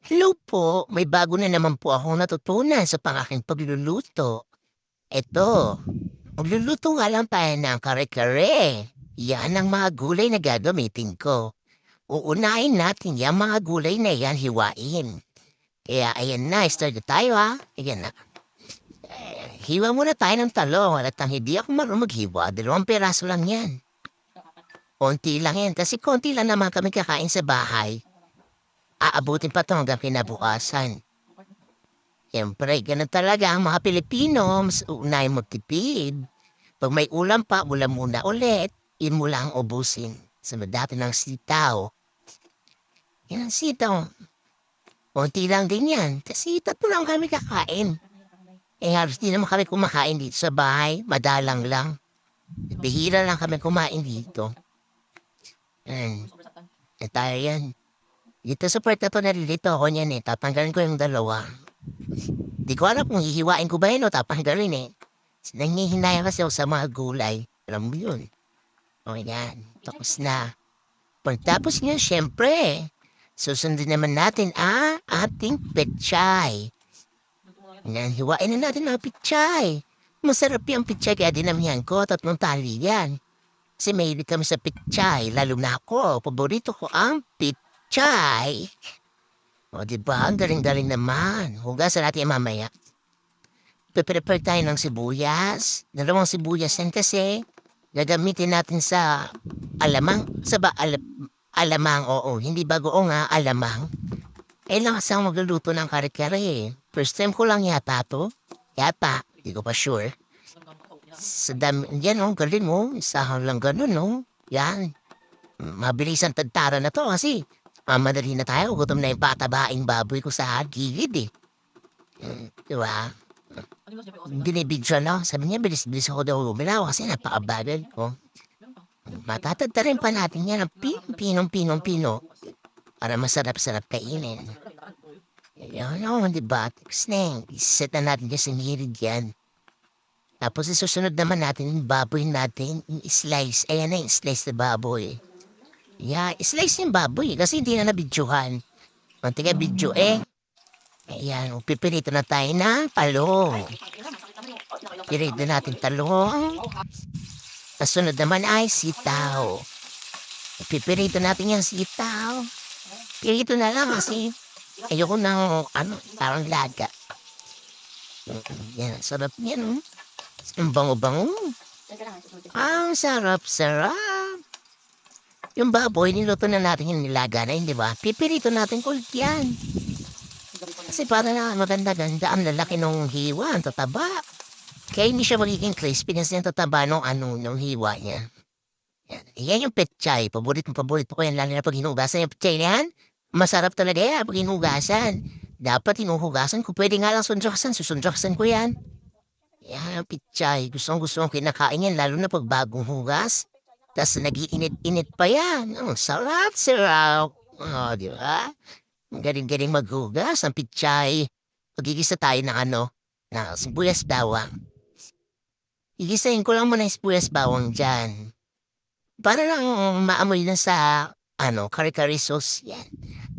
Hello po, may bago na naman po akong natutunan sa pang-aking pagluluto. Eto, magluluto nga lang tayo ng kare-kare. Yan ang mga gulay na gagamitin ko. Uunahin natin yung mga gulay na yan hiwain. Kaya ayan na, start na tayo ha. Ayan na. Hiwa muna tayo ng talong at ang hindi ako marunong maghiwa. 2 piraso lang yan. Konti lang yan kasi konti lang naman kami kakain sa bahay. Aabutin pa to hanggang kinabukasan. Siyempre, ganun talaga ang mga Pilipino, mas unahin magtipid. Pag may ulam pa, ulam muna ulit. Yun mo lang ubusin. Sa dati ng sitaw. Yan ang sitaw. Konti lang din yan. Kasi tatlo lang kami kakain. Halos di naman kami kumakain dito sa bahay. Madalang lang. Bihira lang kami kumain dito. Yan. Tayo yan. Dito sa part na to, nalilito ako niyan eh. Tatanggalin ko yung dalawa. Di ko alam kung hihiwain ko ba yun o tatanggalin eh. Nangihinaya kasi ako sa mga gulay. Alam mo yun. O yan. Tapos na. Pagtapos niya, syempre. Susundin naman natin ating pechay. Yan, hiwain na natin ang pechay. Masarap yung pechay kaya dinamihan ko. 3 tali yan. Kasi mahilig kami sa pechay. Lalo na ako. Paborito ko ang pechay. O diba, ang galing-galing naman. Hugasan natin mamaya. Prepare tayo ng sibuyas. 2 sibuyas yan kasi gagamitin natin sa alamang. Alamang, oo. Hindi bagoong alamang. Lang kasi ako magluluto ng kare-kare. First time ko lang yata to. Yata, hindi ko pa sure. Sa dami, yan galing mo. Isa lang ganun, no? Yan. Mabilis ang tagtara na to kasi madali na tayo. Gutom na yung patabaing baboy ko sa gilid eh. Diba? Binibidyo na. Sabi niya, bilis-bilis ako daw luminaw kasi napakabagal ko. Matatagta rin pa natin yan ang pinong-pinong-pino para masarap-sarap kainin. Yan o, diba? Tapos na set na natin dyan sa ngirid yan. Tapos isusunod naman natin yung baboy natin, yung slice. Ayan na yung slice na baboy. Yeah, slice yung baboy kasi hindi na nabidyohan. Kunti ka bidyo eh. Ayan, pipirito na tayo na talong. Pirito natin talong. Kasunod naman ay sitaw. Pipirito natin yung sitaw. Pirito na lang kasi ayoko ng parang laga. Yan, sarap yan. Ang bango-bango. Ang sarap-sarap. Yung baboy, niluto na natin yung nilaga na yun, di ba? Pipirito natin kulit yan. Kasi para na maganda-ganda, ang lalaki nung hiwa, ang tataba. Kaya hindi siya magiging crispy kasi yung tataba nung hiwa niya. Yan yung petchay. Paborito ko yan, lalo na pag hinugasan yung petchay na yan. Masarap talaga yan pag hinugasan. Dapat hinuhugasan ko. Pwede nga lang susundrokasan ko yan. Yan ang petchay. Gusto ko kinakain yan, lalo na pag bagong hugas. Tapos nag-iinit-init pa yan. Ang sarap-sarap. Di ba? Galing-galing maghugas. Ang pichay. Pagigisa tayo ng sibuyas bawang. Igisahin ko lang muna yung sibuyas bawang dyan. Para lang maamoy na sa, kare-kare sauce. Yan.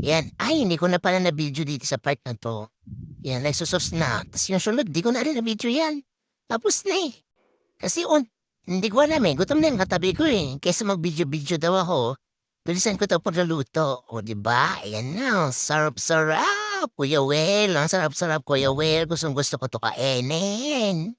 Yan. Ay, hindi ko na pala na-video dito sa part na to. Yan, nagsusauce na. Tapos yung sunod, di ko na rin na-video yan. Tapos na eh. Kasi hindi ko alam eh. Gutom na yung katabi ko eh. Kesa mag-video-video daw ako. Bilisan ko ito pagluluto. O diba? Ayan na. Sarap-sarap. Kuya Well. Ang sarap-sarap Kuya Well. Gusto ko ito kainin.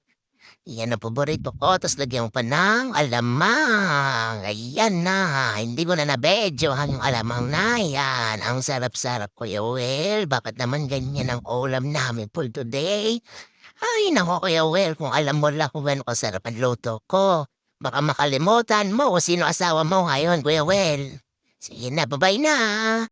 Yan ang paborito ko. Tapos lagyan mo pa ng alamang. Ayan na. Hindi ko na nabedyohan yung alamang na yan. Ang sarap-sarap Kuya Well. Bakit naman ganyan ang ulam namin for today? Ay, nako Kuya Well, kung alam mo lang kung gano'n kasarap ang luto ko. Baka makalimutan mo kung sino asawa mo ngayon, Kuya Well. Sige na, bye-bye na.